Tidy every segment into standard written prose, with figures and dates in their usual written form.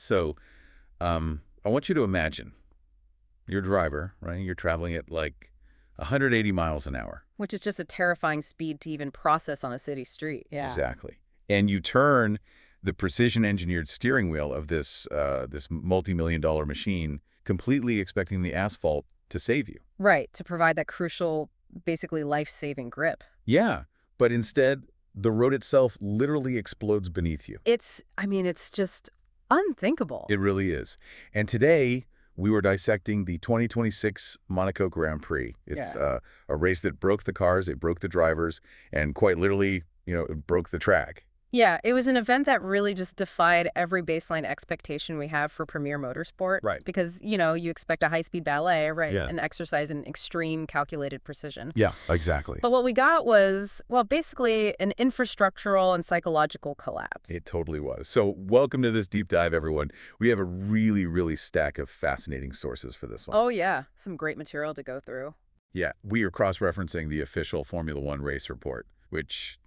So I want you to imagine you're a driver, right? You're traveling at like 180 miles an hour. Which is just a terrifying speed to even process on a city street. Yeah. Exactly. And you turn the precision-engineered steering wheel of this multi-million-dollar machine, completely expecting the asphalt to save you. Right, to provide that crucial, basically life-saving grip. Yeah, but instead, the road itself literally explodes beneath you. I mean, it's just unthinkable. It really is. And today, we were dissecting the 2026 Monaco Grand Prix. It's a race that broke the cars, it broke the drivers, and quite literally, it broke the track. Yeah, it was an event that really just defied every baseline expectation we have for premier motorsport. Right. Because, you expect a high-speed ballet, right? Yeah. An exercise in extreme calculated precision. Yeah, exactly. But what we got was, well, basically an infrastructural and psychological collapse. It totally was. So welcome to this deep dive, everyone. We have a really, really stack of fascinating sources for this one. Oh, yeah. Some great material to go through. Yeah, we are cross-referencing the official Formula One race report, which,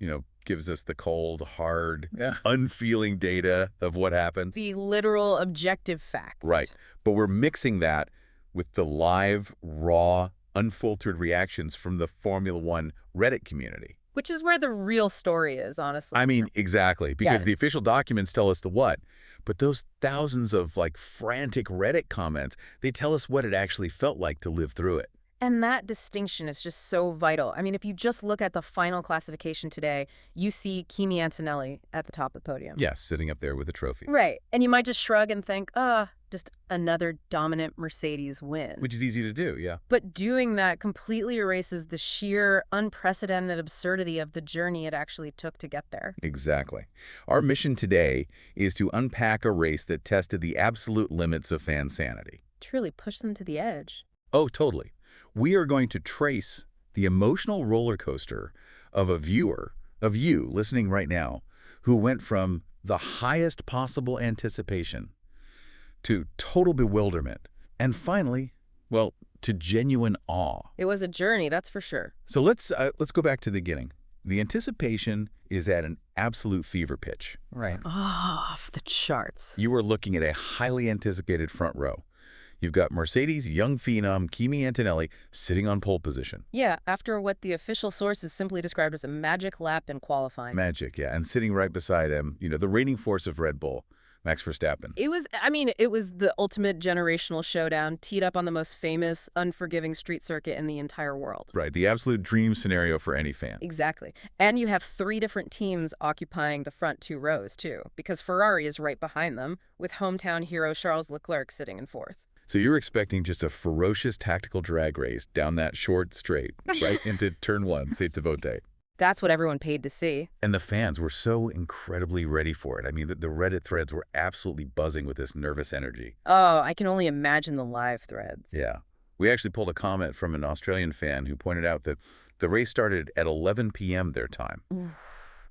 gives us the cold, hard, unfeeling data of what happened. The literal objective fact. Right. But we're mixing that with the live, raw, unfiltered reactions from the Formula One Reddit community. Which is where the real story is, honestly. I mean, exactly, because the official documents tell us the what, but those thousands of, frantic Reddit comments, they tell us what it actually felt like to live through it. And that distinction is just so vital. I mean, if you just look at the final classification today, you see Kimi Antonelli at the top of the podium. Yes, sitting up there with a trophy. Right. And you might just shrug and think, just another dominant Mercedes win. Which is easy to do, yeah. But doing that completely erases the sheer, unprecedented absurdity of the journey it actually took to get there. Exactly. Our mission today is to unpack a race that tested the absolute limits of fan sanity. Truly push them to the edge. Oh, totally. We are going to trace the emotional roller coaster of a viewer, of you listening right now, who went from the highest possible anticipation to total bewilderment and finally, well, to genuine awe. It was a journey, that's for sure. So let's go back to the beginning. The anticipation is at an absolute fever pitch. Right. Off the charts. You are looking at a highly anticipated front row. You've got Mercedes' young phenom, Kimi Antonelli, sitting on pole position. Yeah, after what the official sources simply described as a magic lap in qualifying. Magic, yeah. And sitting right beside him, the reigning force of Red Bull, Max Verstappen. It was the ultimate generational showdown teed up on the most famous, unforgiving street circuit in the entire world. Right, the absolute dream scenario for any fan. Exactly. And you have 3 different teams occupying the front 2 rows, too, because Ferrari is right behind them, with hometown hero Charles Leclerc sitting in 4th. So you're expecting just a ferocious tactical drag race down that short straight, right into turn 1, Sete Vote. That's what everyone paid to see. And the fans were so incredibly ready for it. I mean, the Reddit threads were absolutely buzzing with this nervous energy. Oh, I can only imagine the live threads. Yeah. We actually pulled a comment from an Australian fan who pointed out that the race started at 11 p.m. their time.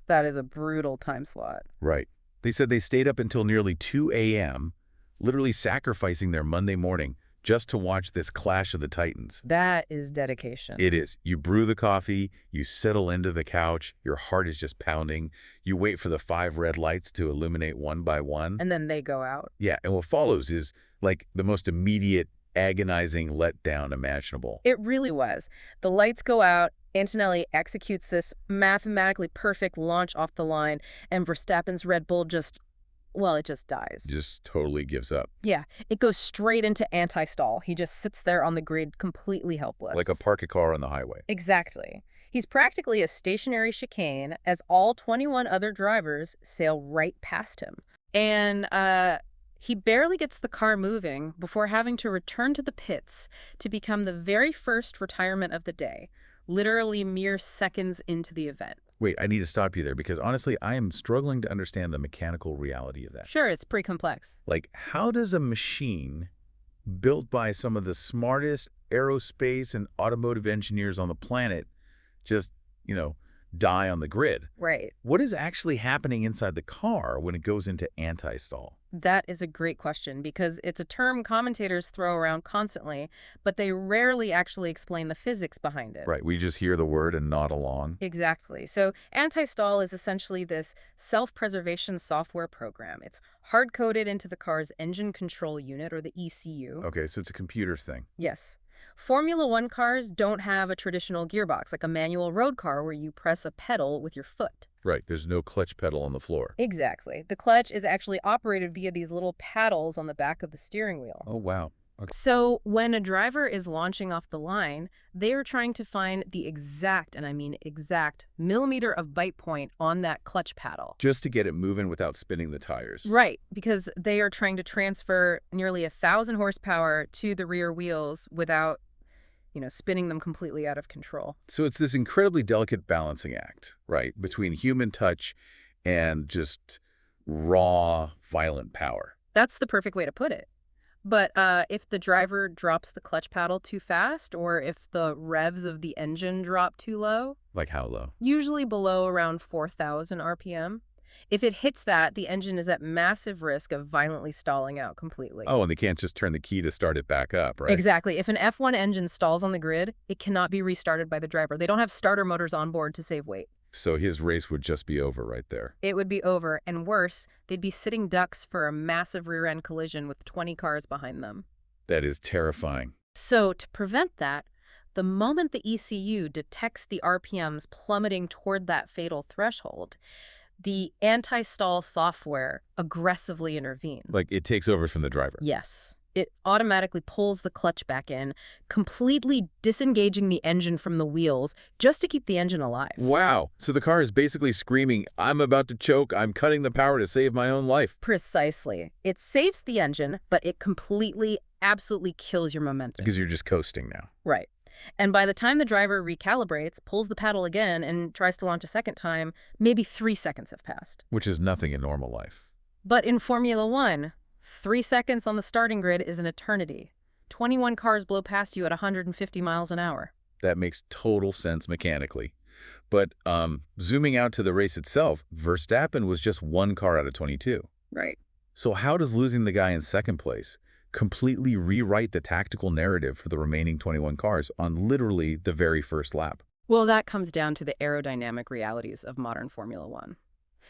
That is a brutal time slot. Right. They said they stayed up until nearly 2 a.m., literally sacrificing their Monday morning just to watch this clash of the titans. That is dedication. It is. You brew the coffee, you settle into the couch, your heart is just pounding, you wait for the 5 red lights to illuminate one by one. And then they go out. Yeah, and what follows is like the most immediate, agonizing letdown imaginable. It really was. The lights go out, Antonelli executes this mathematically perfect launch off the line, and Verstappen's Red Bull it just dies. Just totally gives up. Yeah, it goes straight into anti-stall. He just sits there on the grid completely helpless. Like a parked car on the highway. Exactly. He's practically a stationary chicane as all 21 other drivers sail right past him. And he barely gets the car moving before having to return to the pits to become the very first retirement of the day, literally mere seconds into the event. Wait, I need to stop you there because honestly, I am struggling to understand the mechanical reality of that. Sure, it's pretty complex. Like, how does a machine built by some of the smartest aerospace and automotive engineers on the planet just, die on the grid. Right. What is actually happening inside the car when it goes into anti-stall? That is a great question because it's a term commentators throw around constantly, but they rarely actually explain the physics behind it. Right, we just hear the word and nod along. Exactly. So anti-stall is essentially this self-preservation software program. It's hard-coded into the car's engine control unit, or the ECU. Okay, so it's a computer thing. Yes. Formula One cars don't have a traditional gearbox, like a manual road car where you press a pedal with your foot. Right, there's no clutch pedal on the floor. Exactly. The clutch is actually operated via these little paddles on the back of the steering wheel. Oh, wow. Okay. So when a driver is launching off the line, they are trying to find the exact, and I mean exact, millimeter of bite point on that clutch paddle. Just to get it moving without spinning the tires. Right, because they are trying to transfer nearly 1,000 horsepower to the rear wheels without, spinning them completely out of control. So it's this incredibly delicate balancing act, right, between human touch and just raw, violent power. That's the perfect way to put it. But if the driver drops the clutch paddle too fast, or if the revs of the engine drop too low, Like how low? usually below around 4,000 RPM, if it hits that, the engine is at massive risk of violently stalling out completely. Oh, and they can't just turn the key to start it back up, right? Exactly. If an F1 engine stalls on the grid, it cannot be restarted by the driver. They don't have starter motors on board to save weight. So his race would just be over right there. It would be over, and worse, they'd be sitting ducks for a massive rear-end collision with 20 cars behind them. That is terrifying. So to prevent that, the moment the ECU detects the RPMs plummeting toward that fatal threshold, the anti-stall software aggressively intervenes. Like it takes over from the driver. Yes. It automatically pulls the clutch back in, completely disengaging the engine from the wheels just to keep the engine alive. Wow. So the car is basically screaming, I'm about to choke, I'm cutting the power to save my own life. Precisely. It saves the engine, but it completely, absolutely kills your momentum. Because you're just coasting now. Right. And by the time the driver recalibrates, pulls the paddle again, and tries to launch a second time, maybe 3 seconds have passed. Which is nothing in normal life. But in Formula One, 3 seconds on the starting grid is an eternity. 21 cars blow past you at 150 miles an hour. That makes total sense mechanically. But zooming out to the race itself, Verstappen was just 1 car out of 22. Right. So how does losing the guy in second place completely rewrite the tactical narrative for the remaining 21 cars on literally the very first lap? Well, that comes down to the aerodynamic realities of modern Formula One.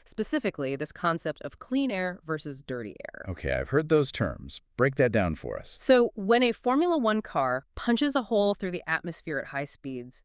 Specifically, this concept of clean air versus dirty air. Okay, I've heard those terms. Break that down for us. So when a Formula One car punches a hole through the atmosphere at high speeds,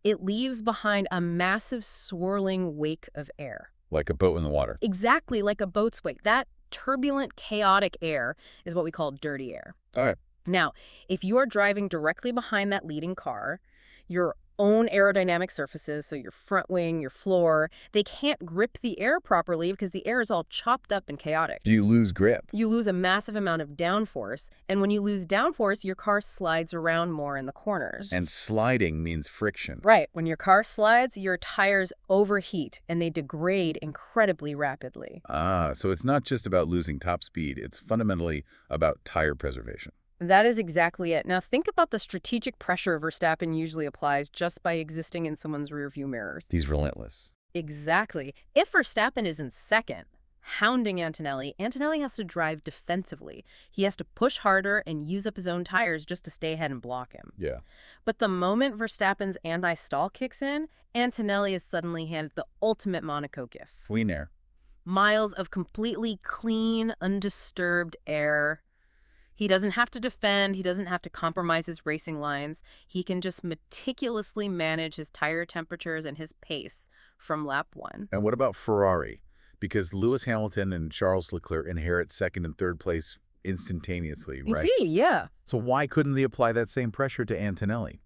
it leaves behind a massive swirling wake of air. Like a boat in the water. Exactly like a boat's wake. That turbulent, chaotic air is what we call dirty air. All right. Now, if you are driving directly behind that leading car, your own aerodynamic surfaces, so your front wing, your floor, they can't grip the air properly because the air is all chopped up and chaotic. You lose grip. You lose a massive amount of downforce, and when you lose downforce, your car slides around more in the corners. And sliding means friction. Right. When your car slides, your tires overheat, and they degrade incredibly rapidly. Ah, so it's not just about losing top speed. It's fundamentally about tire preservation. That is exactly it. Now think about the strategic pressure Verstappen usually applies just by existing in someone's rearview mirrors. He's relentless. Exactly. If Verstappen is in second, hounding Antonelli, Antonelli has to drive defensively. He has to push harder and use up his own tires just to stay ahead and block him. Yeah. But the moment Verstappen's anti-stall kicks in, Antonelli is suddenly handed the ultimate Monaco gift. Clean air. Miles of completely clean, undisturbed air. He doesn't have to defend. He doesn't have to compromise his racing lines. He can just meticulously manage his tire temperatures and his pace from lap 1. And what about Ferrari? Because Lewis Hamilton and Charles Leclerc inherit second and third place instantaneously, You right? see, yeah. So why couldn't they apply that same pressure to Antonelli?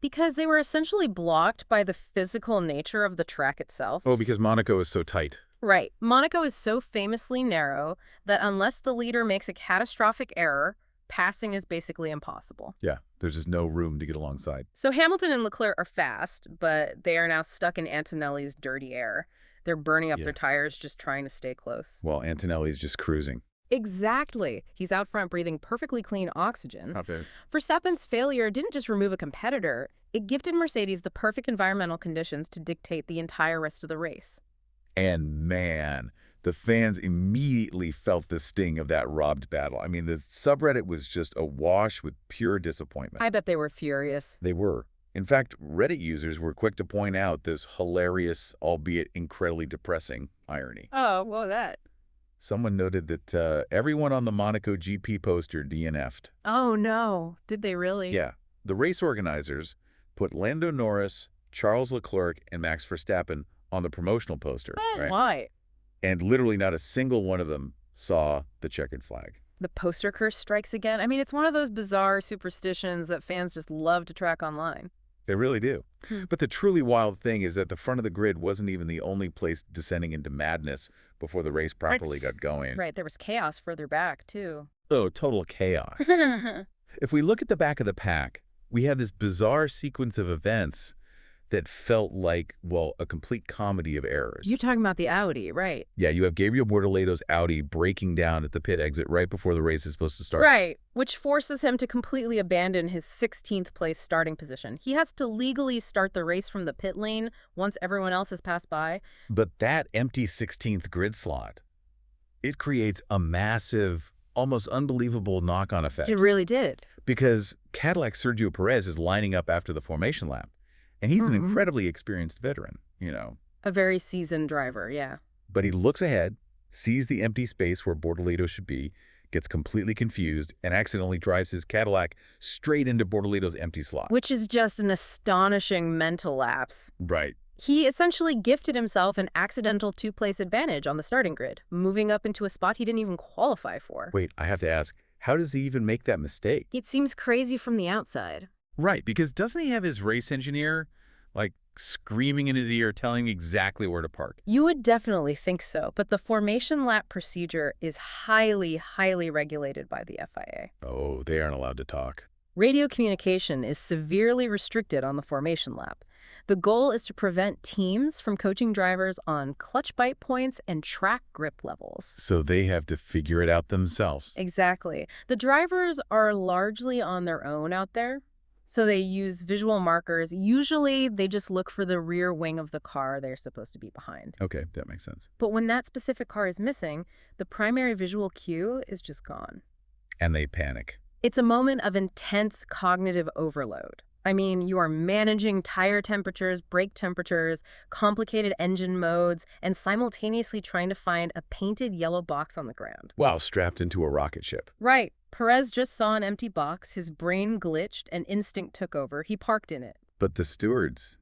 Because they were essentially blocked by the physical nature of the track itself. Oh, because Monaco is so tight. Right. Monaco is so famously narrow that unless the leader makes a catastrophic error, passing is basically impossible. Yeah, there's just no room to get alongside. So Hamilton and Leclerc are fast, but they are now stuck in Antonelli's dirty air. They're burning up their tires just trying to stay close. Well, Antonelli's just cruising. Exactly. He's out front breathing perfectly clean oxygen. Okay. Verstappen's failure didn't just remove a competitor, It gifted Mercedes the perfect environmental conditions to dictate the entire rest of the race. And man, the fans immediately felt the sting of that robbed battle. I mean, the subreddit was just awash with pure disappointment. I bet they were furious. They were. In fact, Reddit users were quick to point out this hilarious, albeit incredibly depressing, irony. Oh, what was that? Someone noted that everyone on the Monaco GP poster DNF'd. Oh, no. Did they really? Yeah. The race organizers put Lando Norris, Charles Leclerc, and Max Verstappen on the promotional poster, right? Why? And literally not a single one of them saw the checkered flag. The poster curse strikes again. I mean, it's one of those bizarre superstitions that fans just love to track online. They really do. Hmm. But the truly wild thing is that the front of the grid wasn't even the only place descending into madness before the race properly got going. Right, there was chaos further back, too. Oh, total chaos. If we look at the back of the pack, we have this bizarre sequence of events that felt like, well, a complete comedy of errors. You're talking about the Audi, right? Yeah, you have Gabriel Bortoledo's Audi breaking down at the pit exit right before the race is supposed to start. Right, which forces him to completely abandon his 16th place starting position. He has to legally start the race from the pit lane once everyone else has passed by. But that empty 16th grid slot, it creates a massive, almost unbelievable knock-on effect. It really did. Because Cadillac Sergio Perez is lining up after the formation lap. And he's an incredibly experienced veteran, you know. A very seasoned driver, yeah. But he looks ahead, sees the empty space where Bortoledo should be, gets completely confused, and accidentally drives his Cadillac straight into Bortoledo's empty slot. Which is just an astonishing mental lapse. Right. He essentially gifted himself an accidental two-place advantage on the starting grid, moving up into a spot he didn't even qualify for. Wait, I have to ask, how does he even make that mistake? It seems crazy from the outside. Right, because doesn't he have his race engineer, like, screaming in his ear, telling him exactly where to park? You would definitely think so, but the formation lap procedure is highly, highly regulated by the FIA. Oh, they aren't allowed to talk. Radio communication is severely restricted on the formation lap. The goal is to prevent teams from coaching drivers on clutch bite points and track grip levels. So they have to figure it out themselves. Exactly. The drivers are largely on their own out there. So they use visual markers. Usually, they just look for the rear wing of the car they're supposed to be behind. Okay, that makes sense. But when that specific car is missing, the primary visual cue is just gone. And they panic. It's a moment of intense cognitive overload. I mean, you are managing tire temperatures, brake temperatures, complicated engine modes, and simultaneously trying to find a painted yellow box on the ground. Wow, strapped into a rocket ship. Right. Perez just saw an empty box, his brain glitched, and instinct took over. He parked in it. But the stewards,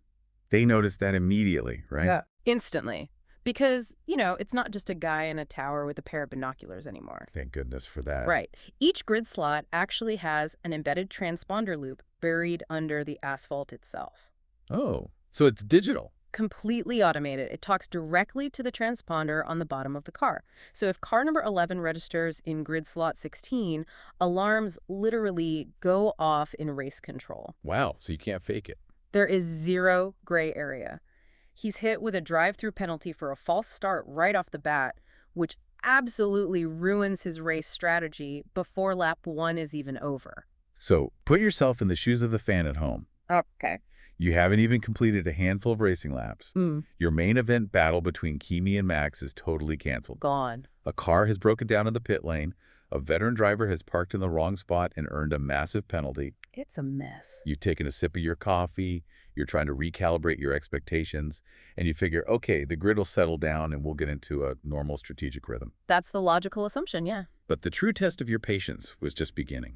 they noticed that immediately, right? Yeah. Instantly. Because, you know, it's not just a guy in a tower with a pair of binoculars anymore. Thank goodness for that. Right. Each grid slot actually has an embedded transponder loop buried under the asphalt itself. Oh, so it's digital. Completely automated. It talks directly to the transponder on the bottom of the car. So if car number 11 registers in grid slot 16, alarms literally go off in race control. Wow, so you can't fake it. There is zero gray area. He's hit with a drive-through penalty for a false start right off the bat, which absolutely ruins his race strategy before lap 1 is even over. So put yourself in the shoes of the fan at home. Okay. You haven't even completed a handful of racing laps. Your main event battle between Kimi and Max is totally canceled. Gone. A car has broken down in the pit lane. A veteran driver has parked in the wrong spot and earned a massive penalty. It's a mess. You've taken a sip of your coffee. You're trying to recalibrate your expectations. And you figure, okay, the grid will settle down and we'll get into a normal strategic rhythm. That's the logical assumption, yeah. But the true test of your patience was just beginning.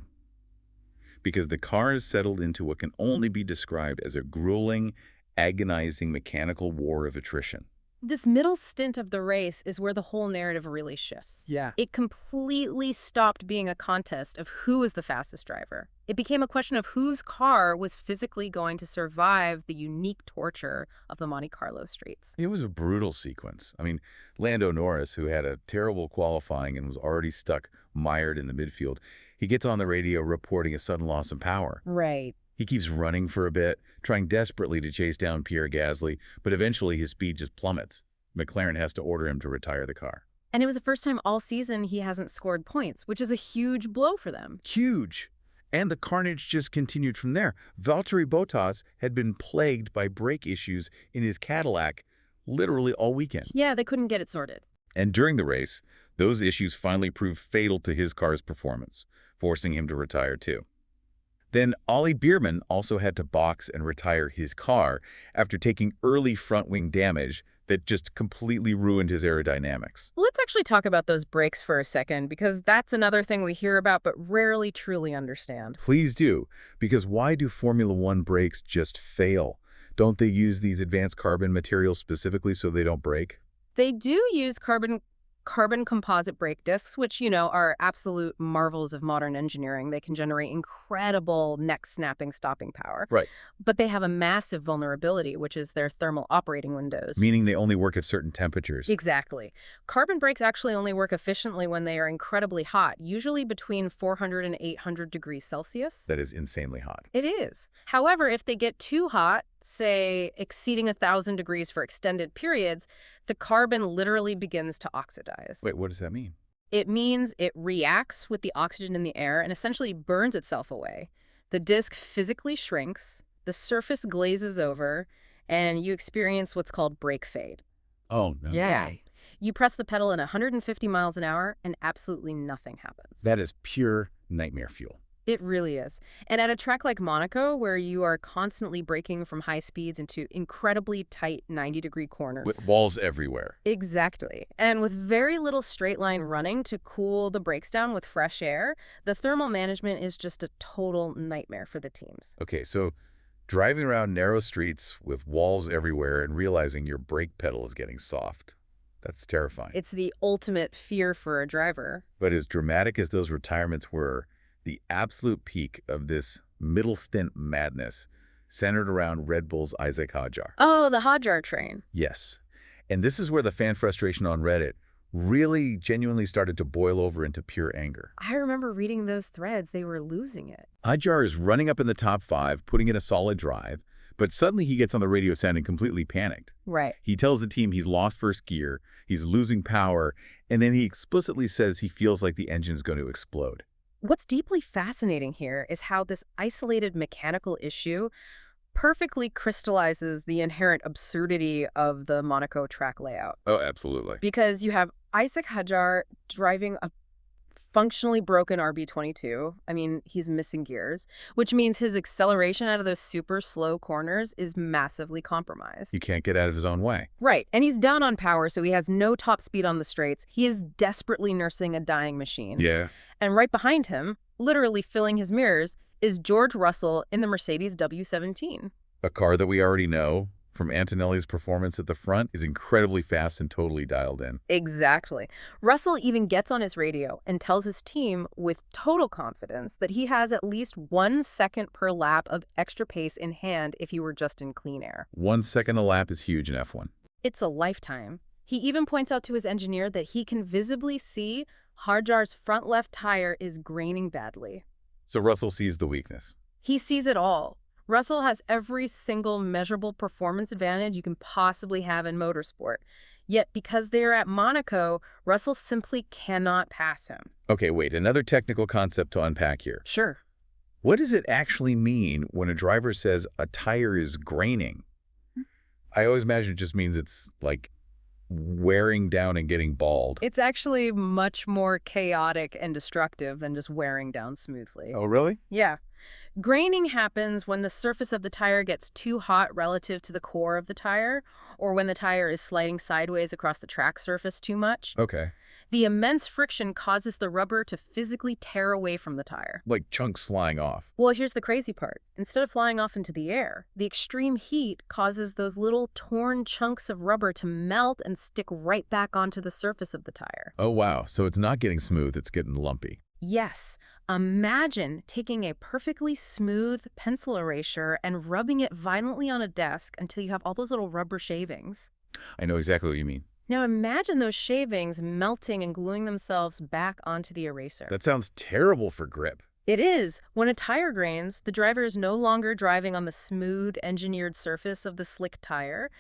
Because the car has settled into what can only be described as a grueling, agonizing mechanical war of attrition. This middle stint of the race is where the whole narrative really shifts. Yeah. It completely stopped being a contest of who was the fastest driver. It became a question of whose car was physically going to survive the unique torture of the Monte Carlo streets. It was a brutal sequence. I mean, Lando Norris, who had a terrible qualifying and was already stuck mired in the midfield, he gets on the radio reporting a sudden loss of power. Right. He keeps running for a bit, trying desperately to chase down Pierre Gasly, but eventually his speed just plummets. McLaren has to order him to retire the car. And it was the first time all season he hasn't scored points, which is a huge blow for them. Huge. And the carnage just continued from there. Valtteri Bottas had been plagued by brake issues in his Cadillac literally all weekend. Yeah, they couldn't get it sorted. And during the race, those issues finally proved fatal to his car's performance, forcing him to retire too. Then Ollie Bierman also had to box and retire his car after taking early front-wing damage that just completely ruined his aerodynamics. Let's actually talk about those brakes for a second, because that's another thing we hear about but rarely truly understand. Please do, because why do Formula One brakes just fail? Don't they use these advanced carbon materials specifically so they don't break? They do use carbon composite brake discs, which, are absolute marvels of modern engineering. They can generate incredible neck-snapping stopping power. Right. But they have a massive vulnerability, which is their thermal operating windows. Meaning they only work at certain temperatures. Exactly. Carbon brakes actually only work efficiently when they are incredibly hot, usually between 400 and 800 degrees Celsius. That is insanely hot. It is. However, if they get too hot, say exceeding 1,000 degrees for extended periods, the carbon literally begins to oxidize. Wait, what does that mean? It means it reacts with the oxygen in the air and essentially burns itself away. The disc physically shrinks, the surface glazes over, and you experience what's called brake fade. Oh, no. Yeah. You press the pedal at 150 miles an hour and absolutely nothing happens. That is pure nightmare fuel. It really is. And at a track like Monaco, where you are constantly braking from high speeds into incredibly tight 90-degree corners. With walls everywhere. Exactly. And with very little straight line running to cool the brakes down with fresh air, the thermal management is just a total nightmare for the teams. Okay, so driving around narrow streets with walls everywhere and realizing your brake pedal is getting soft. That's terrifying. It's the ultimate fear for a driver. But as dramatic as those retirements were, the absolute peak of this middle stint madness centered around Red Bull's Isaac Hadjar. Oh, the Hadjar train. Yes. And this is where the fan frustration on Reddit really genuinely started to boil over into pure anger. I remember reading those threads. They were losing it. Hadjar is running up in the top 5, putting in a solid drive, but suddenly he gets on the radio sounding completely panicked. Right. He tells the team he's lost first gear, he's losing power, and then he explicitly says he feels like the engine's going to explode. What's deeply fascinating here is how this isolated mechanical issue perfectly crystallizes the inherent absurdity of the Monaco track layout. Oh, absolutely. Because you have Isaac Hadjar driving a functionally broken RB22. I mean, he's missing gears, which means his acceleration out of those super slow corners is massively compromised. He can't get out of his own way. Right. And he's down on power, so he has no top speed on the straights. He is desperately nursing a dying machine. Yeah. And right behind him, literally filling his mirrors, is George Russell in the Mercedes W17. A car that we already know from Antonelli's performance at the front is incredibly fast and totally dialed in. Exactly. Russell even gets on his radio and tells his team with total confidence that he has at least 1 second per lap of extra pace in hand if he were just in clean air. 1 second a lap is huge in F1. It's a lifetime. He even points out to his engineer that he can visibly see Hadjar's front left tire is graining badly. So Russell sees the weakness. He sees it all. Russell has every single measurable performance advantage you can possibly have in motorsport. Yet because they're at Monaco, Russell simply cannot pass him. Okay, wait, another technical concept to unpack here. Sure. What does it actually mean when a driver says a tire is graining? I always imagine it just means it's like wearing down and getting bald. It's actually much more chaotic and destructive than just wearing down smoothly. Oh, really? Yeah. Graining happens when the surface of the tire gets too hot relative to the core of the tire, or when the tire is sliding sideways across the track surface too much. Okay. The immense friction causes the rubber to physically tear away from the tire. Like chunks flying off. Well, here's the crazy part. Instead of flying off into the air, the extreme heat causes those little torn chunks of rubber to melt and stick right back onto the surface of the tire. Oh, wow. So it's not getting smooth, it's getting lumpy. Yes. Imagine taking a perfectly smooth pencil eraser and rubbing it violently on a desk until you have all those little rubber shavings. I know exactly what you mean. Now imagine those shavings melting and gluing themselves back onto the eraser. That sounds terrible for grip. It is. When a tire grains, the driver is no longer driving on the smooth, engineered surface of the slick tire.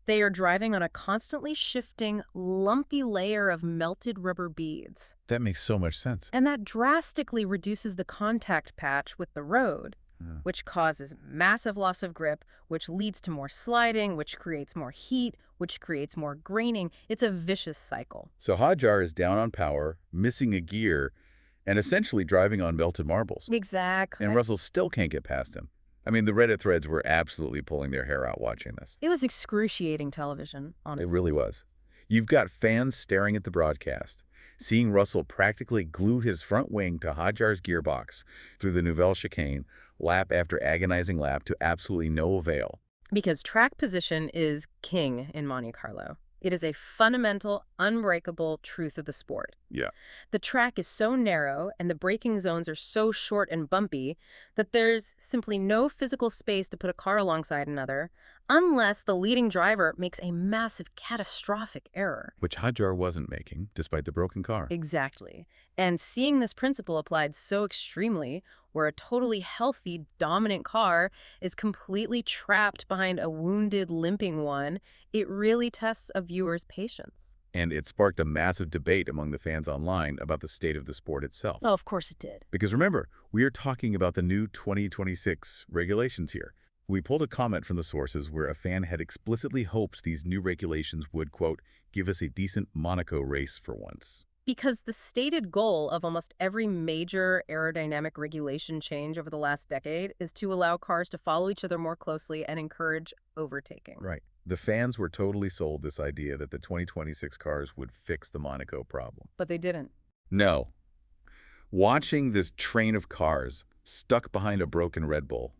They are driving on a constantly shifting, lumpy layer of melted rubber beads. That makes so much sense. And that drastically reduces the contact patch with the road, Yeah. which causes massive loss of grip, which leads to more sliding, which creates more heat, which creates more graining. It's a vicious cycle. So Hadjar is down on power, missing a gear, and essentially driving on melted marbles. Exactly. And Russell still can't get past him. I mean, the Reddit threads were absolutely pulling their hair out watching this. It was excruciating television, It honestly. really was. You've got fans staring at the broadcast, seeing Russell practically glue his front wing to Hadjar's gearbox through the Nouvelle chicane, lap after agonizing lap to absolutely no avail. Because track position is king in Monte Carlo. It is a fundamental, unbreakable truth of the sport. Yeah. The track is so narrow and the braking zones are so short and bumpy that there's simply no physical space to put a car alongside another unless the leading driver makes a massive, catastrophic error. Which Hadjar wasn't making, despite the broken car. Exactly. And seeing this principle applied so extremely, where a totally healthy, dominant car is completely trapped behind a wounded, limping one, it really tests a viewer's patience. And it sparked a massive debate among the fans online about the state of the sport itself. Oh, of course it did. Because remember, we are talking about the new 2026 regulations here. We pulled a comment from the sources where a fan had explicitly hoped these new regulations would, quote, give us a decent Monaco race for once. Because the stated goal of almost every major aerodynamic regulation change over the last decade is to allow cars to follow each other more closely and encourage overtaking. Right. The fans were totally sold this idea that the 2026 cars would fix the Monaco problem. But they didn't. No. Watching this train of cars stuck behind a broken Red Bull,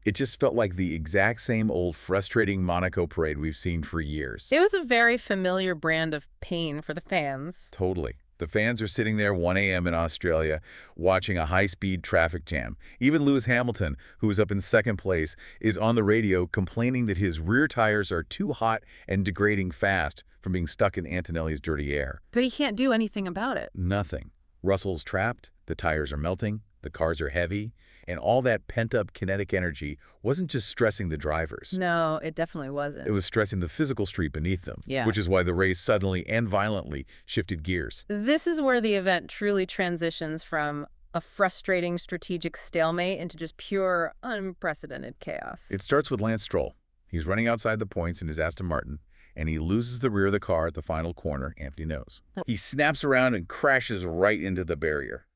it just felt like the exact same old frustrating Monaco parade we've seen for years. It was a very familiar brand of pain for the fans. Totally. The fans are sitting there 1 a.m. in Australia watching a high-speed traffic jam. Even Lewis Hamilton, who is up in second place, is on the radio complaining that his rear tires are too hot and degrading fast from being stuck in Antonelli's dirty air. But he can't do anything about it. Nothing. Russell's trapped, the tires are melting, the cars are heavy, and all that pent-up kinetic energy wasn't just stressing the drivers. No, it definitely wasn't. It was stressing the physical street beneath them, Yeah. which is why the race suddenly and violently shifted gears. This is where the event truly transitions from a frustrating strategic stalemate into just pure, unprecedented chaos. It starts with Lance Stroll. He's running outside the points in his Aston Martin, and he loses the rear of the car at the final corner, Anthony knows. He snaps around and crashes right into the barrier.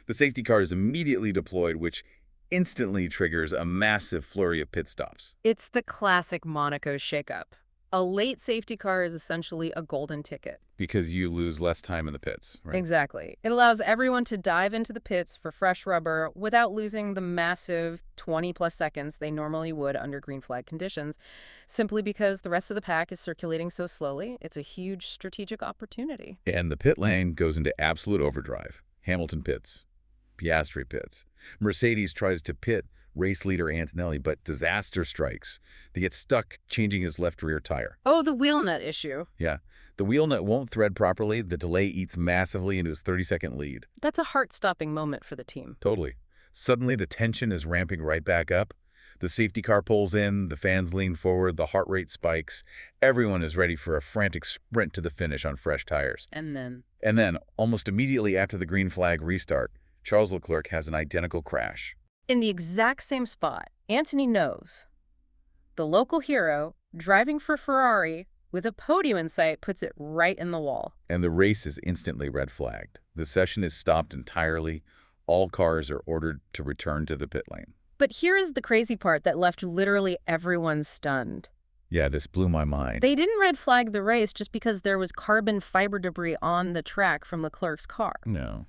The safety car is immediately deployed, which instantly triggers a massive flurry of pit stops. It's the classic Monaco shakeup. A late safety car is essentially a golden ticket. Because you lose less time in the pits, right? Exactly. It allows everyone to dive into the pits for fresh rubber without losing the massive 20-plus seconds they normally would under green flag conditions, simply because the rest of the pack is circulating so slowly. It's a huge strategic opportunity. And the pit lane goes into absolute overdrive. Hamilton pits. Piastri pits. Mercedes tries to pit race leader Antonelli, but disaster strikes. They get stuck changing his left rear tire. Oh, the wheel nut issue. Yeah. The wheel nut won't thread properly. The delay eats massively into his 30-second lead. That's a heart-stopping moment for the team. Totally. Suddenly, the tension is ramping right back up. The safety car pulls in, the fans lean forward, the heart rate spikes. Everyone is ready for a frantic sprint to the finish on fresh tires. And then, almost immediately after the green flag restart, Charles Leclerc has an identical crash. in the exact same spot, Anthony knows. The local hero, driving for Ferrari, with a podium in sight, puts it right in the wall. And the race is instantly red flagged. The session is stopped entirely. All cars are ordered to return to the pit lane. But here is the crazy part that left literally everyone stunned. Yeah, this blew my mind. They didn't red flag the race just because there was carbon fiber debris on the track from Leclerc's car. No.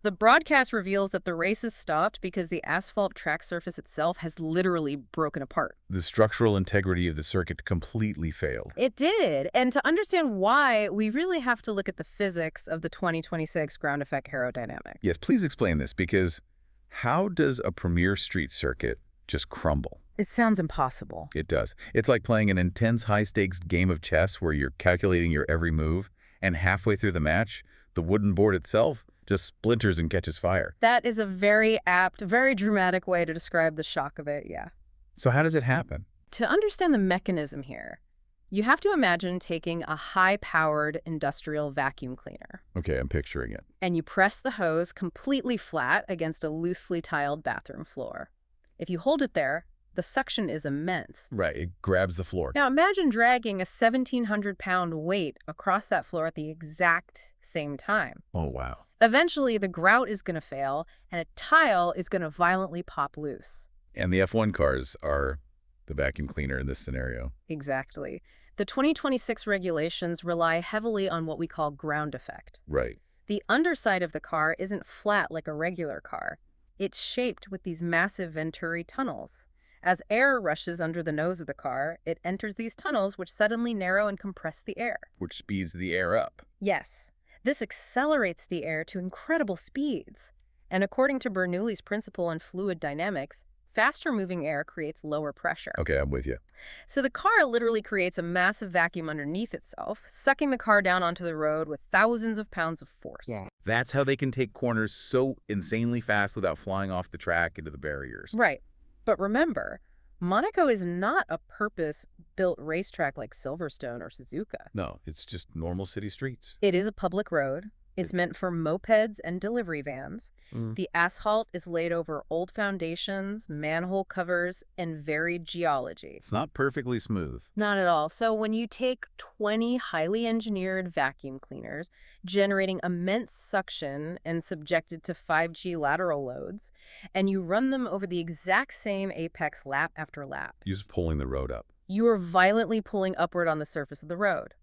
The broadcast reveals that the race is stopped because the asphalt track surface itself has literally broken apart. The structural integrity of the circuit completely failed. It did. And to understand why, we really have to look at the physics of the 2026 ground effect aerodynamic. Yes, please explain this, because how does a premier street circuit just crumble? It sounds impossible. It does. It's like playing an intense high-stakes game of chess where you're calculating your every move, and halfway through the match, the wooden board itself just splinters and catches fire. That is a very apt, very dramatic way to describe the shock of it, yeah. So how does it happen? To understand the mechanism here, you have to imagine taking a high-powered industrial vacuum cleaner. Okay, I'm picturing it. And you press the hose completely flat against a loosely tiled bathroom floor. If you hold it there, the suction is immense. Right, it grabs the floor. Now imagine dragging a 1,700-pound weight across that floor at the exact same time. Oh, wow. Eventually, the grout is going to fail, and a tile is going to violently pop loose. And the F1 cars are the vacuum cleaner in this scenario. Exactly. The 2026 regulations rely heavily on what we call ground effect. Right. The underside of the car isn't flat like a regular car. It's shaped with these massive venturi tunnels. As air rushes under the nose of the car, it enters these tunnels, which suddenly narrow and compress the air. Which speeds the air up. Yes, this accelerates the air to incredible speeds. And according to Bernoulli's principle in fluid dynamics, faster-moving air creates lower pressure. Okay, I'm with you. So the car literally creates a massive vacuum underneath itself, sucking the car down onto the road with thousands of pounds of force. Yeah. That's how they can take corners so insanely fast without flying off the track into the barriers. Right. But remember, Monaco is not a purpose-built racetrack like Silverstone or Suzuka. No, it's just normal city streets. It is a public road. It's meant for mopeds and delivery vans. The asphalt is laid over old foundations, manhole covers, and varied geology. It's not perfectly smooth. Not at all. So when you take 20 highly engineered vacuum cleaners, generating immense suction and subjected to 5G lateral loads, and you run them over the exact same apex lap after lap, You're just pulling the road up. you are violently pulling upward on the surface of the road.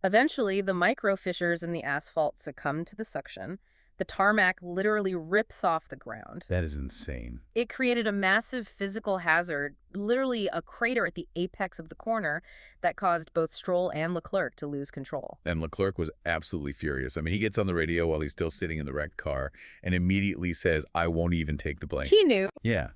Eventually, the micro fissures in the asphalt succumb to the suction. The tarmac literally rips off the ground. That is insane. It created a massive physical hazard, literally a crater at the apex of the corner, that caused both Stroll and Leclerc to lose control. And Leclerc was absolutely furious. I mean, he gets on the radio while he's still sitting in the wrecked car and immediately says, I won't even take the blame. He knew. Yeah.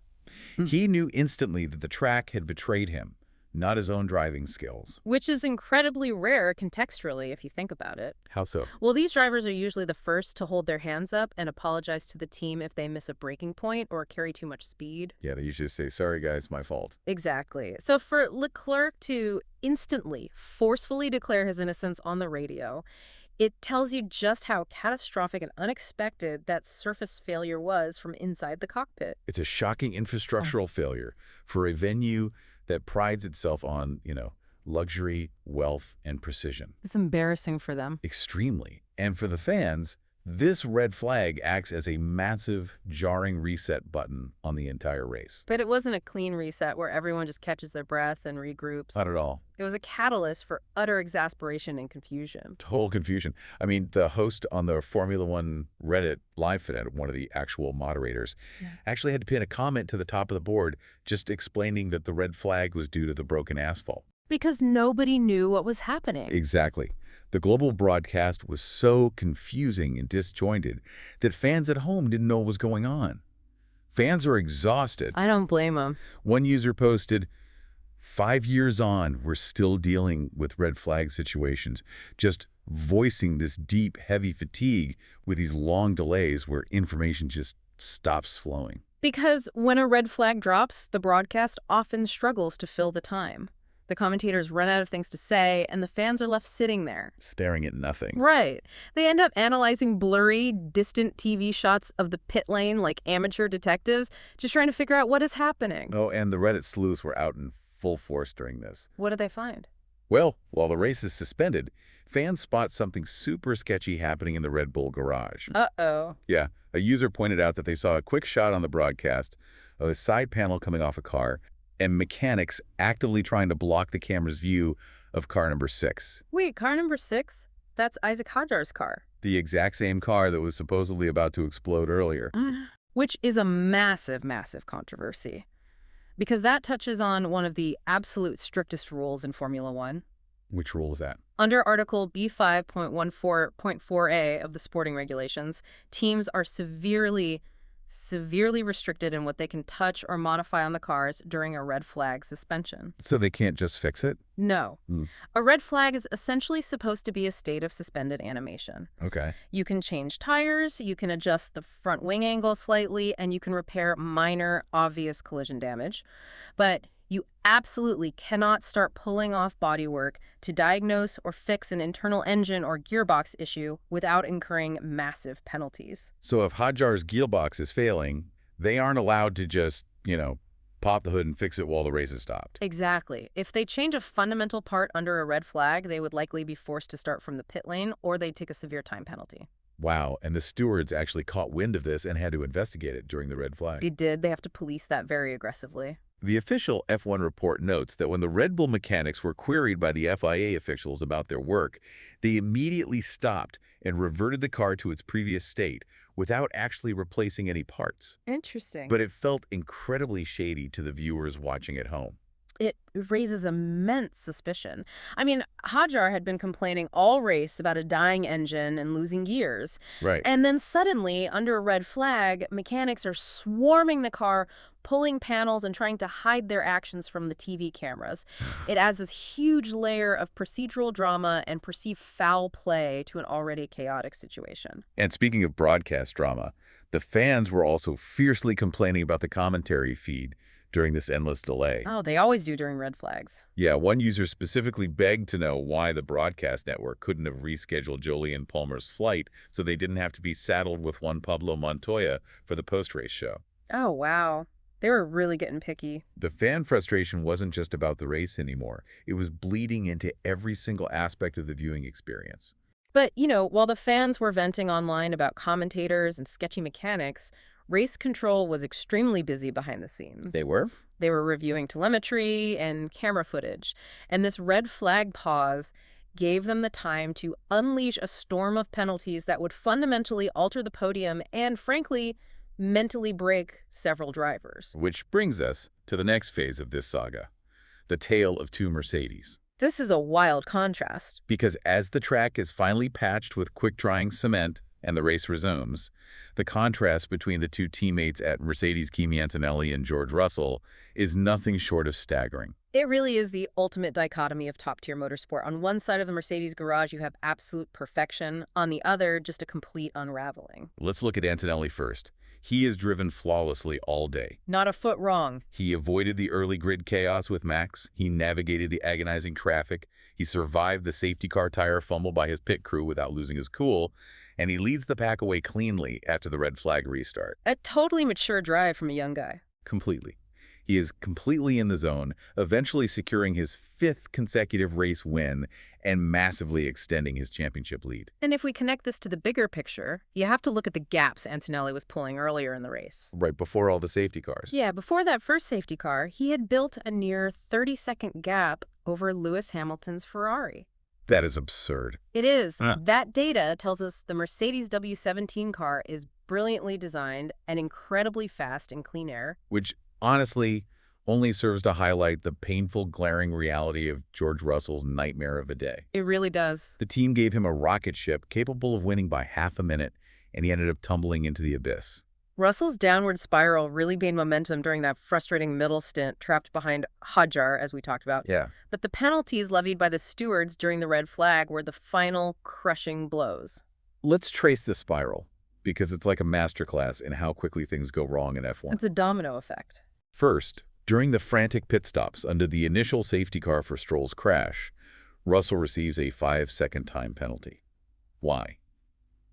He knew instantly that the track had betrayed him, not his own driving skills. Which is incredibly rare contextually, if you think about it. How so? Well, these drivers are usually the first to hold their hands up and apologize to the team if they miss a braking point or carry too much speed. Yeah, they usually say, sorry, guys, my fault. Exactly. So for Leclerc to instantly, forcefully declare his innocence on the radio, it tells you just how catastrophic and unexpected that surface failure was from inside the cockpit. It's a shocking infrastructural failure for a venue that prides itself on, luxury, wealth, and precision. It's embarrassing for them. Extremely. And for the fans, this red flag acts as a massive, jarring reset button on the entire race. But it wasn't a clean reset where everyone just catches their breath and regroups. Not at all. It was a catalyst for utter exasperation and confusion. Total confusion. I mean, the host on the Formula One Reddit live feed, one of the actual moderators, actually had to pin a comment to the top of the board just explaining that the red flag was due to the broken asphalt. Because nobody knew what was happening. Exactly. The global broadcast was so confusing and disjointed that fans at home didn't know what was going on. Fans are exhausted. I don't blame them. One user posted, 5 years on, we're still dealing with red flag situations, just voicing this deep, heavy fatigue with these long delays where information just stops flowing. Because when a red flag drops, the broadcast often struggles to fill the time. The commentators run out of things to say, and the fans are left sitting there. Staring at nothing. Right. They end up analyzing blurry, distant TV shots of the pit lane like amateur detectives, just trying to figure out what is happening. Oh, and the Reddit sleuths were out in full force during this. What did they find? Well, while the race is suspended, fans spot something super sketchy happening in the Red Bull garage. Uh-oh. Yeah, a user pointed out that they saw a quick shot on the broadcast of a side panel coming off a car and mechanics actively trying to block the camera's view of car number 6. Wait, car number 6? That's Isaac Hadjar's car. The exact same car that was supposedly about to explode earlier. Which is a massive, massive controversy. Because that touches on one of the absolute strictest rules in Formula One. Which rule is that? Under Article B5.14.4a of the sporting regulations, teams are severely restricted in what they can touch or modify on the cars during a red flag suspension. So they can't just fix it? No. A red flag is essentially supposed to be a state of suspended animation. Okay. You can change tires, you can adjust the front wing angle slightly, and you can repair minor, obvious collision damage. But You absolutely cannot start pulling off bodywork to diagnose or fix an internal engine or gearbox issue without incurring massive penalties. So if Hadjar's gearbox is failing, they aren't allowed to just, pop the hood and fix it while the race is stopped. Exactly. If they change a fundamental part under a red flag, they would likely be forced to start from the pit lane, or they'd take a severe time penalty. Wow, and the stewards actually caught wind of this and had to investigate it during the red flag. They did. They have to police that very aggressively. The official F1 report notes that when the Red Bull mechanics were queried by the FIA officials about their work, they immediately stopped and reverted the car to its previous state without actually replacing any parts. Interesting. But it felt incredibly shady to the viewers watching at home. It raises immense suspicion. I mean, Hadjar had been complaining all race about a dying engine and losing gears. Right. And then suddenly, under a red flag, mechanics are swarming the car, pulling panels and trying to hide their actions from the TV cameras. It adds this huge layer of procedural drama and perceived foul play to an already chaotic situation. And speaking of broadcast drama, the fans were also fiercely complaining about the commentary feed during this endless delay. Oh, they always do during red flags. Yeah, one user specifically begged to know why the broadcast network couldn't have rescheduled Jolyon Palmer's flight so they didn't have to be saddled with Juan Pablo Montoya for the post-race show. Oh, wow. They were really getting picky. The fan frustration wasn't just about the race anymore. It was bleeding into every single aspect of the viewing experience. But, while the fans were venting online about commentators and sketchy mechanics, race control was extremely busy behind the scenes. They were? They were reviewing telemetry and camera footage, and this red flag pause gave them the time to unleash a storm of penalties that would fundamentally alter the podium and, frankly, mentally break several drivers. Which brings us to the next phase of this saga, the tale of two Mercedes. This is a wild contrast. Because as the track is finally patched with quick-drying cement and the race resumes, the contrast between the two teammates at Mercedes, Kimi Antonelli and George Russell, is nothing short of staggering. It really is the ultimate dichotomy of top-tier motorsport. On one side of the Mercedes garage, you have absolute perfection. On the other, just a complete unraveling. Let's look at Antonelli first. He has driven flawlessly all day. Not a foot wrong. He avoided the early grid chaos with Max. He navigated the agonizing traffic. He survived the safety car tire fumble by his pit crew without losing his cool. And he leads the pack away cleanly after the red flag restart. A totally mature drive from a young guy. Completely. He is completely in the zone, eventually securing his 5th consecutive race win and massively extending his championship lead. And if we connect this to the bigger picture, you have to look at the gaps Antonelli was pulling earlier in the race. Right before all the safety cars. Yeah, before that first safety car, he had built a near 30-second gap over Lewis Hamilton's Ferrari. That is absurd. It is. That data tells us the Mercedes W17 car is brilliantly designed and incredibly fast in clean air. Which, honestly, only serves to highlight the painful, glaring reality of George Russell's nightmare of a day. It really does. The team gave him a rocket ship capable of winning by half a minute, and he ended up tumbling into the abyss. Russell's downward spiral really gained momentum during that frustrating middle stint trapped behind Hadjar, as we talked about. Yeah. But the penalties levied by the stewards during the red flag were the final crushing blows. Let's trace the spiral, because it's like a masterclass in how quickly things go wrong in F1. It's a domino effect. First, during the frantic pit stops under the initial safety car for Stroll's crash, Russell receives a 5-second time penalty. Why?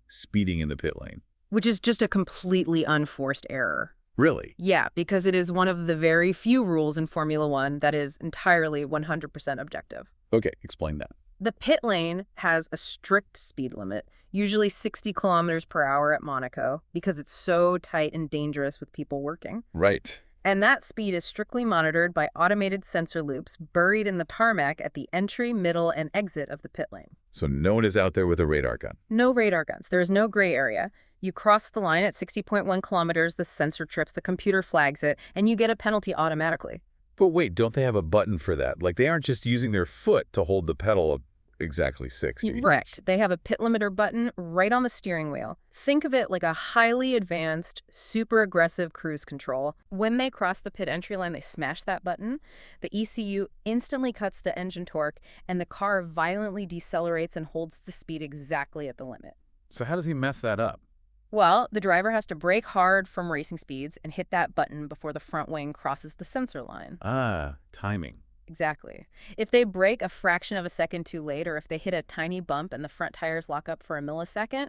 Speeding in the pit lane. Which is just a completely unforced error. Really? Yeah, because it is one of the very few rules in Formula One that is entirely 100% objective. Okay, explain that. The pit lane has a strict speed limit, usually 60 kilometers per hour at Monaco, because it's so tight and dangerous with people working. Right. And that speed is strictly monitored by automated sensor loops buried in the tarmac at the entry, middle, and exit of the pit lane. So no one is out there with a radar gun. No radar guns. There is no gray area. You cross the line at 60.1 kilometers, the sensor trips, the computer flags it, and you get a penalty automatically. But wait, don't they have a button for that? Like, they aren't just using their foot to hold the pedal at exactly 60. Correct. They have a pit limiter button right on the steering wheel. Think of it like a highly advanced, super aggressive cruise control. When they cross the pit entry line, they smash that button. The ECU instantly cuts the engine torque, and the car violently decelerates and holds the speed exactly at the limit. So how does he mess that up? Well, the driver has to brake hard from racing speeds and hit that button before the front wing crosses the sensor line. Ah, timing. Exactly. If they brake a fraction of a second too late, or if they hit a tiny bump and the front tires lock up for a millisecond,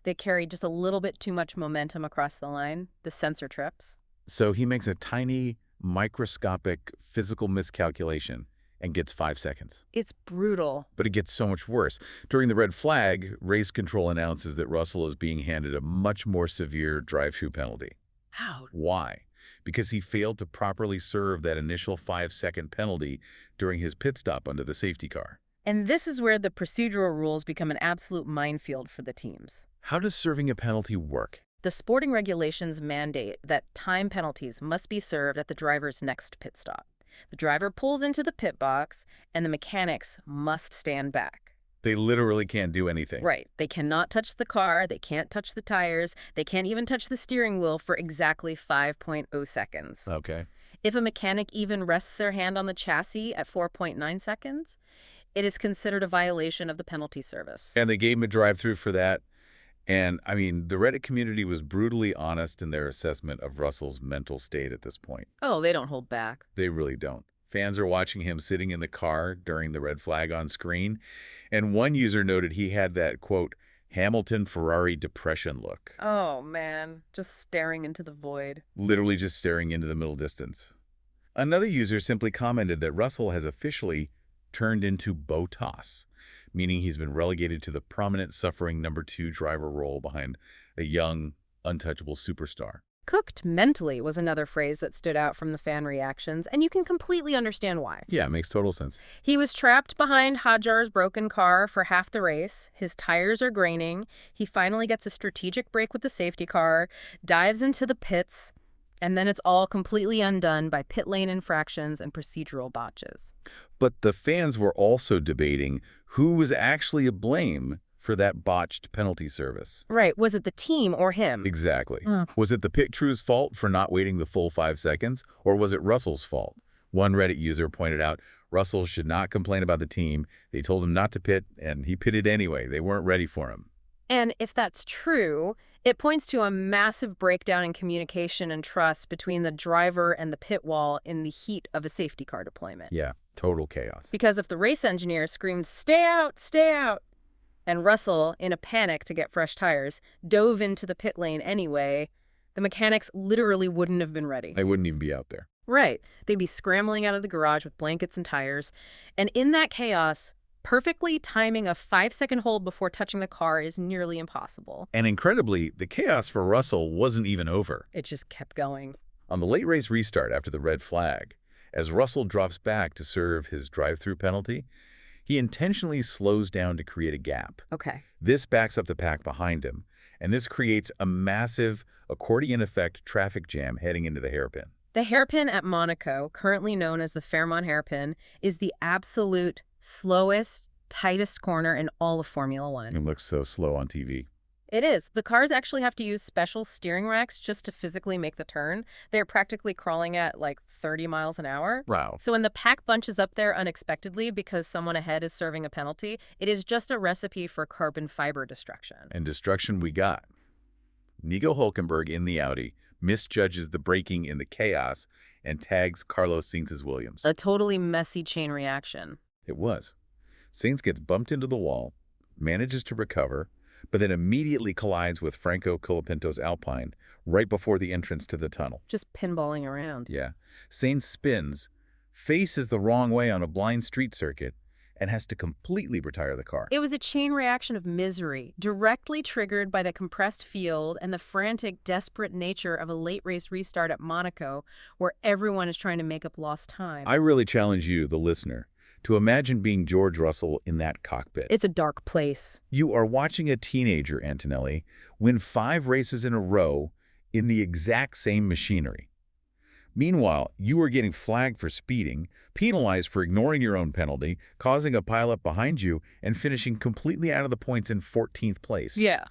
they carry just a little bit too much momentum across the line. The sensor trips. So he makes a tiny, microscopic physical miscalculation and gets 5 seconds. It's brutal. But it gets so much worse. During the red flag, race control announces that Russell is being handed a much more severe drive-through penalty. Ouch. Why? Because he failed to properly serve that initial 5-second penalty during his pit stop under the safety car. And this is where the procedural rules become an absolute minefield for the teams. How does serving a penalty work? The sporting regulations mandate that time penalties must be served at the driver's next pit stop. The driver pulls into the pit box, and the mechanics must stand back. They literally can't do anything. Right. They cannot touch the car, they can't touch the tires, they can't even touch the steering wheel for exactly 5.0 seconds. Okay. If a mechanic even rests their hand on the chassis at 4.9 seconds, it is considered a violation of the penalty service. And they gave him a drive-through for that. And, I mean, the Reddit community was brutally honest in their assessment of Russell's mental state at this point. Oh, they don't hold back. They really don't. Fans are watching him sitting in the car during the red flag on screen, and one user noted he had that, quote, Hamilton-Ferrari depression look. Oh, man. Just staring into the void. Literally just staring into the middle distance. Another user simply commented that Russell has officially turned into Bottas, meaning he's been relegated to the prominent suffering number 2 driver role behind a young, untouchable superstar. Cooked mentally was another phrase that stood out from the fan reactions, and you can completely understand why. Yeah, it makes total sense. He was trapped behind Hajar's broken car for half the race. His tires are graining. He finally gets a strategic break with the safety car, dives into the pits, and then it's all completely undone by pit lane infractions and procedural botches. But the fans were also debating who was actually to blame for that botched penalty service. Right. Was it the team or him? Exactly. Was it the pit crew's fault for not waiting the full 5 seconds, or was it Russell's fault? One Reddit user pointed out Russell should not complain about the team. They told him not to pit, and he pitted anyway. They weren't ready for him. And if that's true, it points to a massive breakdown in communication and trust between the driver and the pit wall in the heat of a safety car deployment. Yeah, total chaos. Because if the race engineer screamed, stay out, and Russell, in a panic to get fresh tires, dove into the pit lane anyway, the mechanics literally wouldn't have been ready. They wouldn't even be out there. Right. They'd be scrambling out of the garage with blankets and tires. And in that chaos, perfectly timing a 5-second hold before touching the car is nearly impossible. And incredibly, the chaos for Russell wasn't even over. It just kept going. On the late race restart after the red flag, as Russell drops back to serve his drive-through penalty, he intentionally slows down to create a gap. Okay. This backs up the pack behind him, and this creates a massive accordion effect traffic jam heading into the hairpin. The hairpin at Monaco, currently known as the Fairmont hairpin, is the absolute slowest, tightest corner in all of Formula One. It looks so slow on TV. It is. The cars actually have to use special steering racks just to physically make the turn. They're practically crawling at like 30 miles an hour. Wow. So when the pack bunches up there unexpectedly because someone ahead is serving a penalty, it is just a recipe for carbon fiber destruction. And destruction we got. Nico Hülkenberg in the Audi misjudges the braking in the chaos and tags Carlos Sainz's Williams. A totally messy chain reaction. It was. Sainz gets bumped into the wall, manages to recover, but then immediately collides with Franco Colapinto's Alpine right before the entrance to the tunnel. Just pinballing around. Yeah. Sainz spins, faces the wrong way on a blind street circuit, and has to completely retire the car. It was a chain reaction of misery, directly triggered by the compressed field and the frantic, desperate nature of a late race restart at Monaco, where everyone is trying to make up lost time. I really challenge you, the listener, to imagine being George Russell in that cockpit. It's a dark place. You are watching a teenager, Antonelli, win 5 races in a row in the exact same machinery. Meanwhile, you are getting flagged for speeding, penalized for ignoring your own penalty, causing a pileup behind you, and finishing completely out of the points in 14th place. Yeah.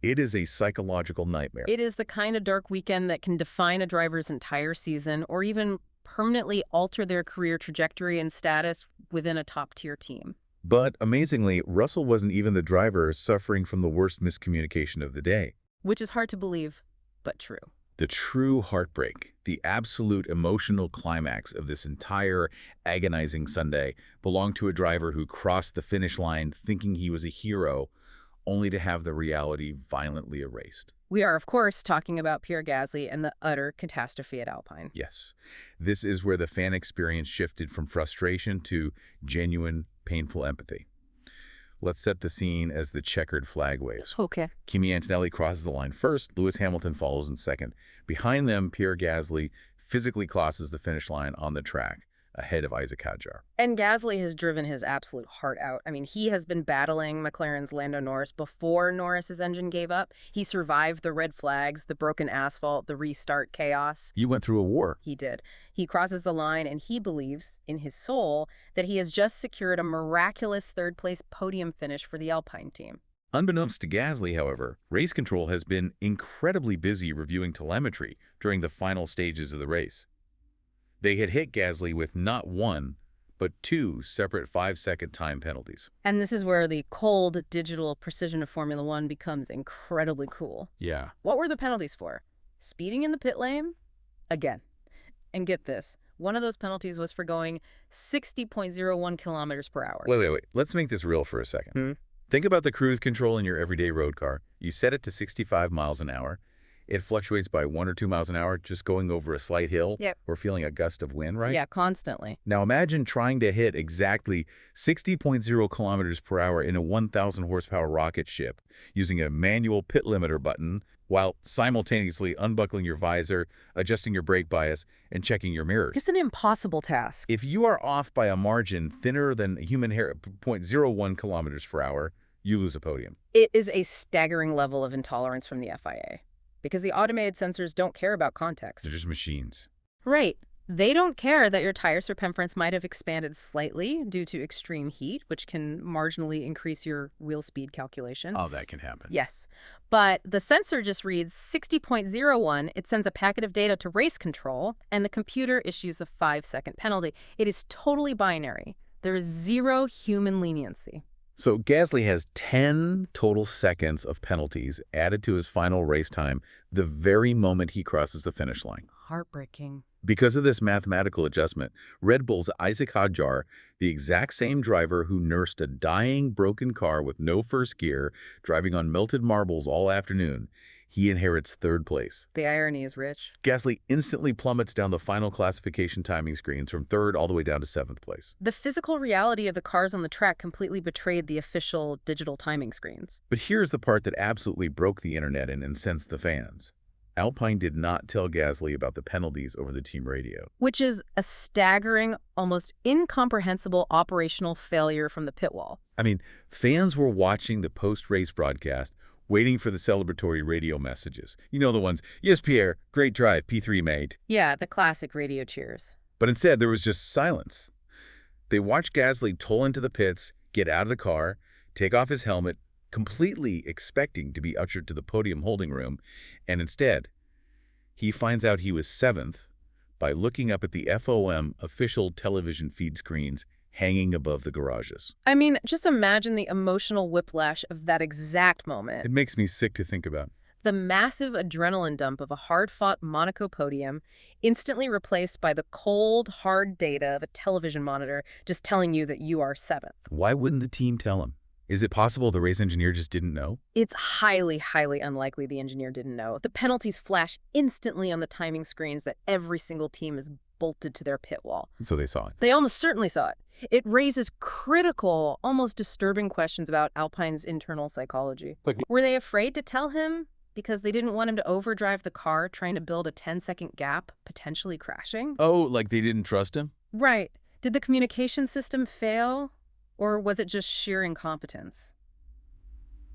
It is a psychological nightmare. It is the kind of dark weekend that can define a driver's entire season or even permanently alter their career trajectory and status within a top-tier team. But amazingly, Russell wasn't even the driver suffering from the worst miscommunication of the day. Which is hard to believe, but true. The true heartbreak, the absolute emotional climax of this entire agonizing Sunday belonged to a driver who crossed the finish line thinking he was a hero, only to have the reality violently erased. We are, of course, talking about Pierre Gasly and the utter catastrophe at Alpine. Yes, this is where the fan experience shifted from frustration to genuine, painful empathy. Let's set the scene as the checkered flag waves. Okay. Kimi Antonelli crosses the line first. Lewis Hamilton follows in second. Behind them, Pierre Gasly physically crosses the finish line on the track, ahead of Isaac Hadjar. And Gasly has driven his absolute heart out. I mean, he has been battling McLaren's Lando Norris before Norris's engine gave up. He survived the red flags, the broken asphalt, the restart chaos. You went through a war. He did. He crosses the line, and he believes, in his soul, that he has just secured a miraculous third-place podium finish for the Alpine team. Unbeknownst to Gasly, however, race control has been incredibly busy reviewing telemetry during the final stages of the race. They had hit Gasly with not one, but two separate 5-second time penalties. And this is where the cold digital precision of Formula One becomes incredibly cool. Yeah. What were the penalties for? Speeding in the pit lane? Again. And get this, one of those penalties was for going 60.01 kilometers per hour. Wait. Let's make this real for a second. Think about the cruise control in your everyday road car. You set it to 65 miles an hour. It fluctuates by 1 or 2 miles an hour just going over a slight hill or feeling a gust of wind, right? Yeah, constantly. Now imagine trying to hit exactly 60.0 kilometers per hour in a 1,000 horsepower rocket ship using a manual pit limiter button while simultaneously unbuckling your visor, adjusting your brake bias, and checking your mirrors. It's an impossible task. If you are off by a margin thinner than human hair, 0.01 kilometers per hour, you lose a podium. It is a staggering level of intolerance from the FIA. Because the automated sensors don't care about context. They're just machines. Right. They don't care that your tire circumference might have expanded slightly due to extreme heat, which can marginally increase your wheel speed calculation. Oh, that can happen. Yes. But the sensor just reads 60.01. It sends a packet of data to race control, and the computer issues a 5-second penalty. It is totally binary. There is zero human leniency. So Gasly has 10 total seconds of penalties added to his final race time the very moment he crosses the finish line. Heartbreaking. Because of this mathematical adjustment, Red Bull's Isaac Hadjar, the exact same driver who nursed a dying, broken car with no first gear, driving on melted marbles all afternoon, he inherits third place. The irony is rich. Gasly instantly plummets down the final classification timing screens from third all the way down to 7th place. The physical reality of the cars on the track completely betrayed the official digital timing screens. But here's the part that absolutely broke the internet and incensed the fans. Alpine did not tell Gasly about the penalties over the team radio. Which is a staggering, almost incomprehensible operational failure from the pit wall. I mean, fans were watching the post-race broadcast, waiting for the celebratory radio messages. You know the ones, "Yes, Pierre, great drive, P3 mate." Yeah, the classic radio cheers. But instead, there was just silence. They watched Gasly toll into the pits, get out of the car, take off his helmet, completely expecting to be ushered to the podium holding room, and instead, he finds out he was 7th by looking up at the FOM official television feed screens hanging above the garages. I mean, just imagine the emotional whiplash of that exact moment. It makes me sick to think about. The massive adrenaline dump of a hard-fought Monaco podium instantly replaced by the cold, hard data of a television monitor just telling you that you are 7th. Why wouldn't the team tell him? Is it possible the race engineer just didn't know? It's highly, highly unlikely the engineer didn't know. The penalties flash instantly on the timing screens that every single team is bolted to their pit wall. So they saw it. They almost certainly saw it. It raises critical, almost disturbing questions about Alpine's internal psychology. Were they afraid to tell him because they didn't want him to overdrive the car trying to build a 10-second gap, potentially crashing? Oh, like they didn't trust him? Right. Did the communication system fail? Or was it just sheer incompetence?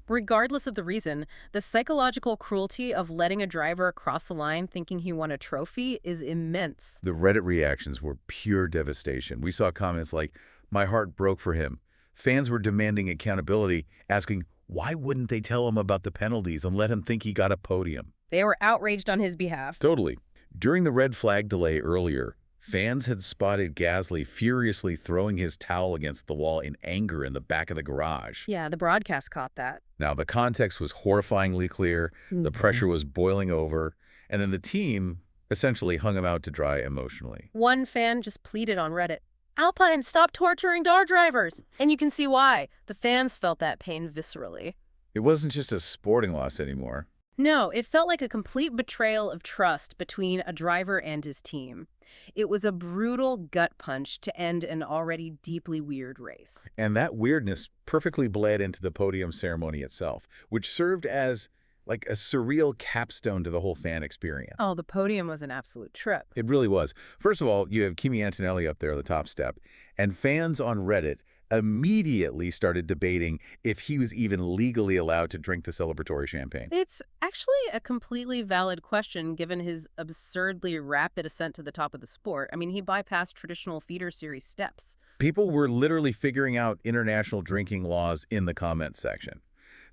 Regardless of the reason, the psychological cruelty of letting a driver cross the line thinking he won a trophy is immense. The Reddit reactions were pure devastation. We saw comments like, "My heart broke for him." Fans were demanding accountability, asking, why wouldn't they tell him about the penalties and let him think he got a podium? They were outraged on his behalf. Totally. During the red flag delay earlier, Fans had spotted Gasly furiously throwing his towel against the wall in anger in the back of the garage. Yeah, the broadcast caught that. Now, the context was horrifyingly clear, the pressure was boiling over, and then the team essentially hung him out to dry emotionally. One fan just pleaded on Reddit, "Alpine, stop torturing our drivers!" And you can see why. The fans felt that pain viscerally. It wasn't just a sporting loss anymore. No, it felt like a complete betrayal of trust between a driver and his team. It was a brutal gut punch to end an already deeply weird race. And that weirdness perfectly bled into the podium ceremony itself, which served as like a surreal capstone to the whole fan experience. Oh, the podium was an absolute trip. It really was. First of all, you have Kimi Antonelli up there on the top step, and fans on Reddit immediately started debating if he was even legally allowed to drink the celebratory champagne. It's actually a completely valid question given his absurdly rapid ascent to the top of the sport. I mean, he bypassed traditional feeder series steps. People were literally figuring out international drinking laws in the comments section.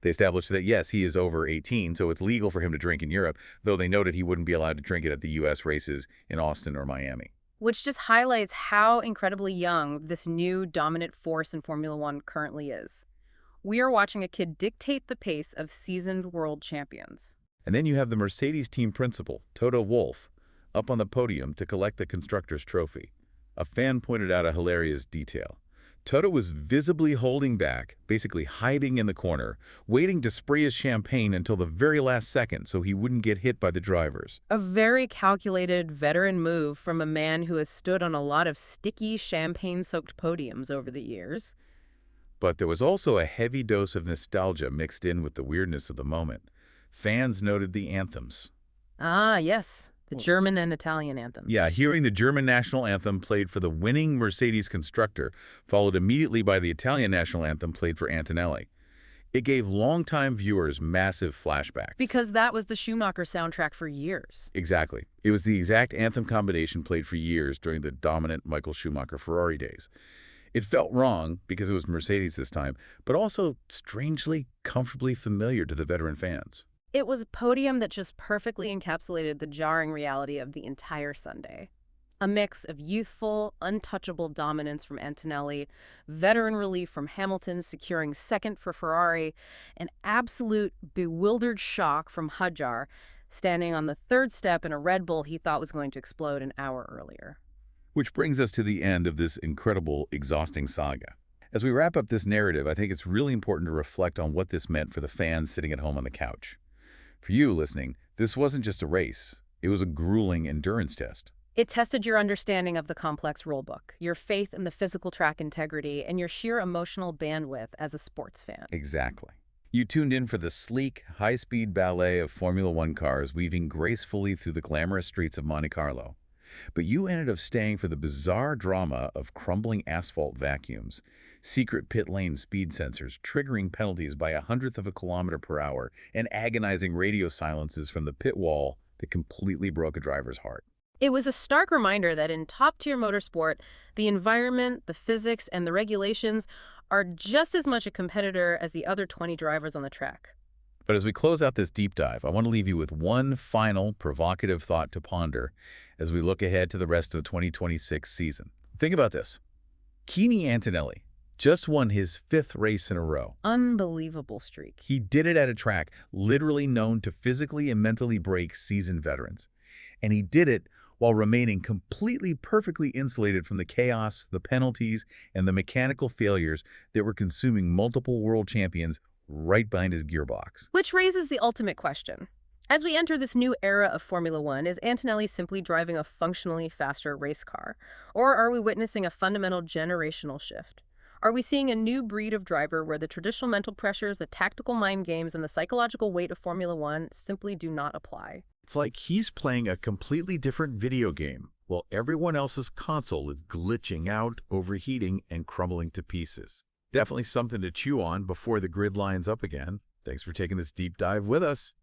They established that, yes, he is over 18, so it's legal for him to drink in Europe, though they noted he wouldn't be allowed to drink it at the U.S. races in Austin or Miami. Which just highlights how incredibly young this new dominant force in Formula One currently is. We are watching a kid dictate the pace of seasoned world champions. And then you have the Mercedes team principal, Toto Wolff, up on the podium to collect the constructor's trophy. A fan pointed out a hilarious detail. Toto was visibly holding back, basically hiding in the corner, waiting to spray his champagne until the very last second so he wouldn't get hit by the drivers. A very calculated veteran move from a man who has stood on a lot of sticky, champagne-soaked podiums over the years. But there was also a heavy dose of nostalgia mixed in with the weirdness of the moment. Fans noted the anthems. Ah, yes. The German and Italian anthems. Yeah, hearing the German national anthem played for the winning Mercedes constructor, followed immediately by the Italian national anthem played for Antonelli. It gave longtime viewers massive flashbacks. Because that was the Schumacher soundtrack for years. Exactly. It was the exact anthem combination played for years during the dominant Michael Schumacher Ferrari days. It felt wrong because it was Mercedes this time, but also strangely, comfortably familiar to the veteran fans. It was a podium that just perfectly encapsulated the jarring reality of the entire Sunday. A mix of youthful, untouchable dominance from Antonelli, veteran relief from Hamilton securing second for Ferrari, and absolute bewildered shock from Hadjar, standing on the third step in a Red Bull he thought was going to explode an hour earlier. Which brings us to the end of this incredible, exhausting saga. As we wrap up this narrative, I think it's really important to reflect on what this meant for the fans sitting at home on the couch. For you listening, this wasn't just a race. It was a grueling endurance test. It tested your understanding of the complex rulebook, your faith in the physical track integrity, and your sheer emotional bandwidth as a sports fan. Exactly. You tuned in for the sleek, high-speed ballet of Formula One cars weaving gracefully through the glamorous streets of Monte Carlo. But you ended up staying for the bizarre drama of crumbling asphalt vacuums, secret pit lane speed sensors triggering penalties by 1/100 of a kilometer per hour, and agonizing radio silences from the pit wall that completely broke a driver's heart. It was a stark reminder that in top-tier motorsport, the environment, the physics, and the regulations are just as much a competitor as the other 20 drivers on the track. But as we close out this deep dive, I want to leave you with one final provocative thought to ponder as we look ahead to the rest of the 2026 season. Think about this. Kimi Antonelli just won his 5th race in a row. Unbelievable streak. He did it at a track literally known to physically and mentally break seasoned veterans. And he did it while remaining completely perfectly insulated from the chaos, the penalties, and the mechanical failures that were consuming multiple world champions right behind his gearbox. Which raises the ultimate question. As we enter this new era of Formula One, is Antonelli simply driving a functionally faster race car? Or are we witnessing a fundamental generational shift? Are we seeing a new breed of driver where the traditional mental pressures, the tactical mind games, and the psychological weight of Formula One simply do not apply? It's like he's playing a completely different video game, while everyone else's console is glitching out, overheating, and crumbling to pieces. Definitely something to chew on before the grid lines up again. Thanks for taking this deep dive with us.